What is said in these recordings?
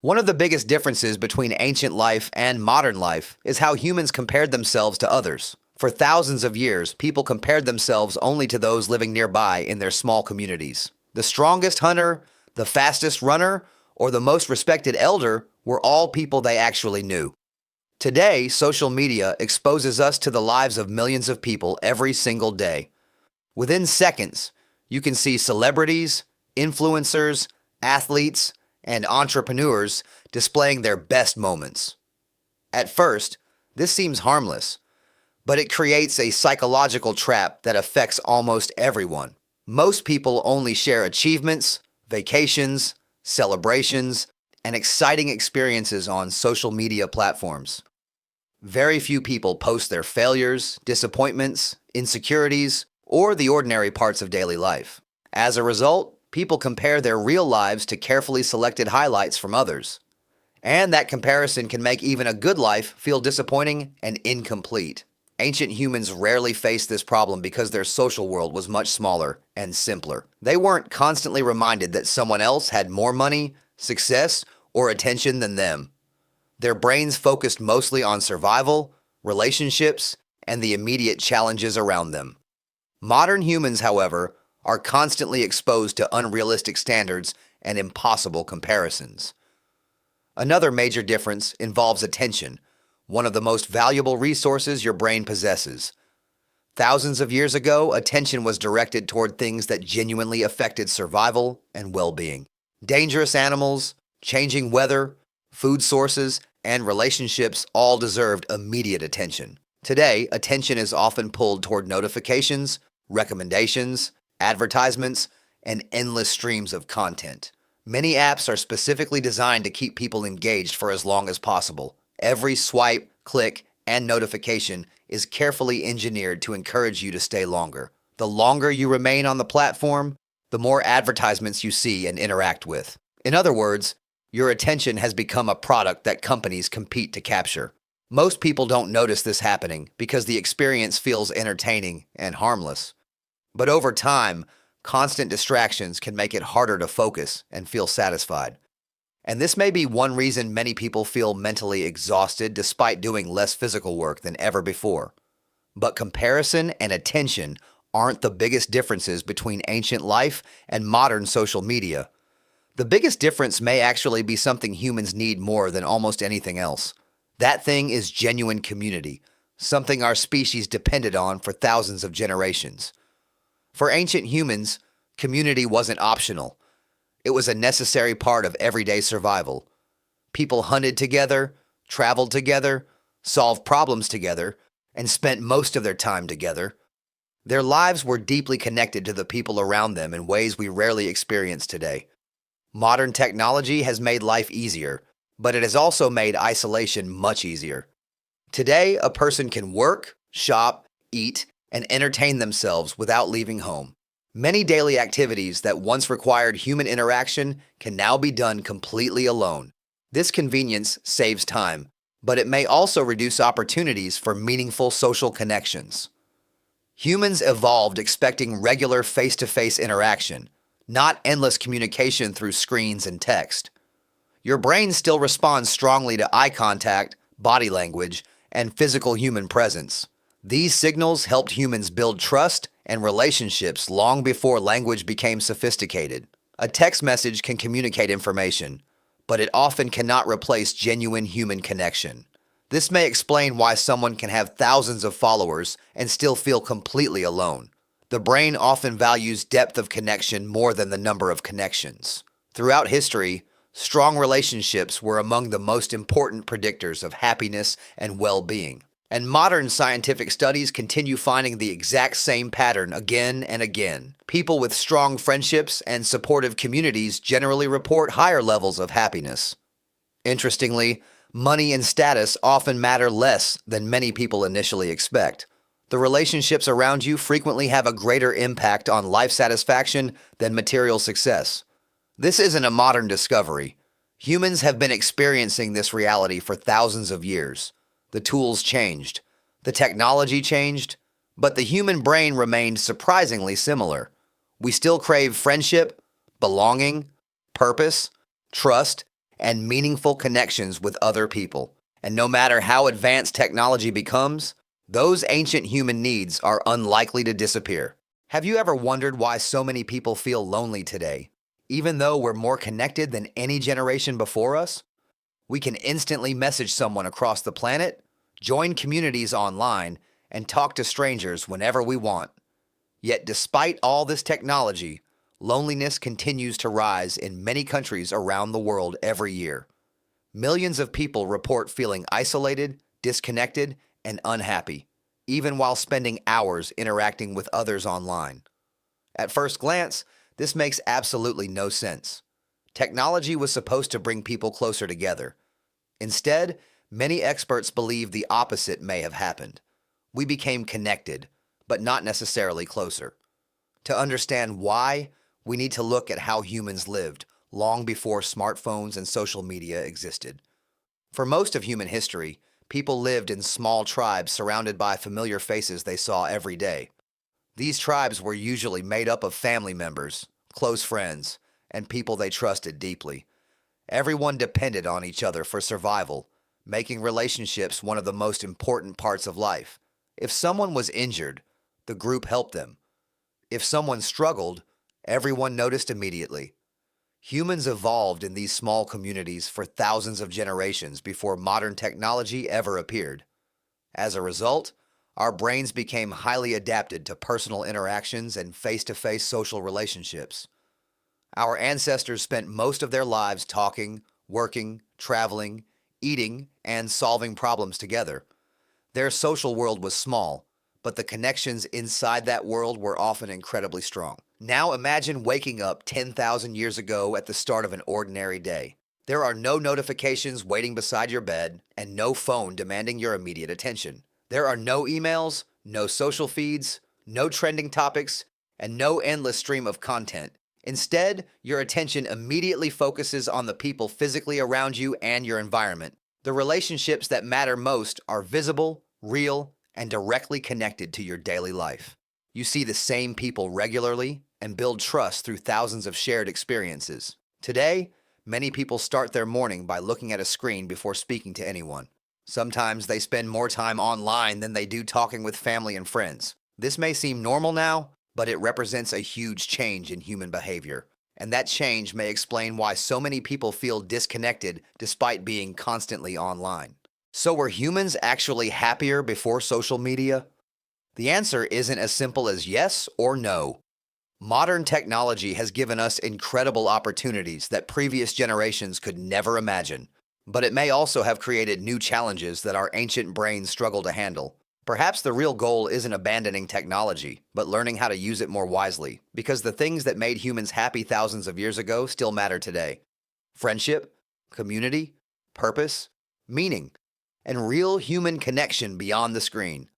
One of the biggest differences between ancient life and modern life is how humans compared themselves to others. For thousands of years, people compared themselves only to those living nearby in their small communities. The strongest hunter, the fastest runner, or the most respected elder were all people they actually knew. Today, social media exposes us to the lives of millions of people every single day. Within seconds, you can see celebrities, influencers, athletes, and entrepreneurs displaying their best moments. At first, this seems harmless, but it creates a psychological trap that affects almost everyone. Most people only share achievements, vacations, celebrations, and exciting experiences on social media platforms. Very few people post their failures, disappointments, insecurities, or the ordinary parts of daily life. As a result, people compare their real lives to carefully selected highlights from others. And that comparison can make even a good life feel disappointing and incomplete. Ancient humans rarely faced this problem because their social world was much smaller and simpler. They weren't constantly reminded that someone else had more money, success, or attention than them. Their brains focused mostly on survival, relationships, and the immediate challenges around them. Modern humans, however, are constantly exposed to unrealistic standards and impossible comparisons. Another major difference involves attention, one of the most valuable resources your brain possesses. Thousands of years ago, attention was directed toward things that genuinely affected survival and well-being. Dangerous animals, changing weather, food sources, and relationships all deserved immediate attention. Today, attention is often pulled toward notifications, recommendations, advertisements, and endless streams of content. Many apps are specifically designed to keep people engaged for as long as possible. Every swipe, click, and notification is carefully engineered to encourage you to stay longer. The longer you remain on the platform, the more advertisements you see and interact with. In other words, your attention has become a product that companies compete to capture. Most people don't notice this happening because the experience feels entertaining and harmless. But over time, constant distractions can make it harder to focus and feel satisfied. And this may be one reason many people feel mentally exhausted despite doing less physical work than ever before. But comparison and attention aren't the biggest differences between ancient life and modern social media. The biggest difference may actually be something humans need more than almost anything else. That thing is genuine community, something our species depended on for thousands of generations. For ancient humans, community wasn't optional. It was a necessary part of everyday survival. People hunted together, traveled together, solved problems together, and spent most of their time together. Their lives were deeply connected to the people around them in ways we rarely experience today. Modern technology has made life easier, but it has also made isolation much easier. Today, a person can work, shop, eat, and entertain themselves without leaving home. Many daily activities that once required human interaction can now be done completely alone. This convenience saves time, but it may also reduce opportunities for meaningful social connections. Humans evolved expecting regular face-to-face interaction, not endless communication through screens and text. Your brain still responds strongly to eye contact, body language, and physical human presence. These signals helped humans build trust and relationships long before language became sophisticated. A text message can communicate information, but it often cannot replace genuine human connection. This may explain why someone can have thousands of followers and still feel completely alone. The brain often values depth of connection more than the number of connections. Throughout history, strong relationships were among the most important predictors of happiness and well-being. And modern scientific studies continue finding the exact same pattern again and again. People with strong friendships and supportive communities generally report higher levels of happiness. Interestingly, money and status often matter less than many people initially expect. The relationships around you frequently have a greater impact on life satisfaction than material success. This isn't a modern discovery. Humans have been experiencing this reality for thousands of years. The tools changed, the technology changed, but the human brain remained surprisingly similar. We still crave friendship, belonging, purpose, trust, and meaningful connections with other people. And no matter how advanced technology becomes, those ancient human needs are unlikely to disappear. Have you ever wondered why so many people feel lonely today? Even though we're more connected than any generation before us, we can instantly message someone across the planet, join communities online, and talk to strangers whenever we want. Yet despite all this technology, loneliness continues to rise in many countries around the world every year. Millions of people report feeling isolated, disconnected, and unhappy, even while spending hours interacting with others online. At first glance, this makes absolutely no sense. Technology was supposed to bring people closer together. Instead, many experts believe the opposite may have happened. We became connected, but not necessarily closer. To understand why, we need to look at how humans lived long before smartphones and social media existed. For most of human history, people lived in small tribes surrounded by familiar faces they saw every day. These tribes were usually made up of family members, close friends, and people they trusted deeply. Everyone depended on each other for survival, making relationships one of the most important parts of life. If someone was injured, the group helped them. If someone struggled, everyone noticed immediately. Humans evolved in these small communities for thousands of generations before modern technology ever appeared. As a result, our brains became highly adapted to personal interactions and face-to-face social relationships. Our ancestors spent most of their lives talking, working, traveling, eating, and solving problems together. Their social world was small, but the connections inside that world were often incredibly strong. Now imagine waking up 10,000 years ago at the start of an ordinary day. There are no notifications waiting beside your bed and no phone demanding your immediate attention. There are no emails, no social feeds, no trending topics, and no endless stream of content. Instead, your attention immediately focuses on the people physically around you and your environment. The relationships that matter most are visible, real, and directly connected to your daily life. You see the same people regularly and build trust through thousands of shared experiences. Today, many people start their morning by looking at a screen before speaking to anyone. Sometimes they spend more time online than they do talking with family and friends. This may seem normal now, but it represents a huge change in human behavior. And that change may explain why so many people feel disconnected despite being constantly online. So were humans actually happier before social media? The answer isn't as simple as yes or no. Modern technology has given us incredible opportunities that previous generations could never imagine, but it may also have created new challenges that our ancient brains struggle to handle. Perhaps the real goal isn't abandoning technology, but learning how to use it more wisely, because the things that made humans happy thousands of years ago still matter today. Friendship, community, purpose, meaning, and real human connection beyond the screen.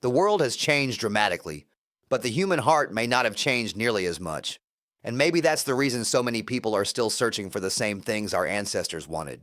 The world has changed dramatically, but the human heart may not have changed nearly as much. And maybe that's the reason so many people are still searching for the same things our ancestors wanted.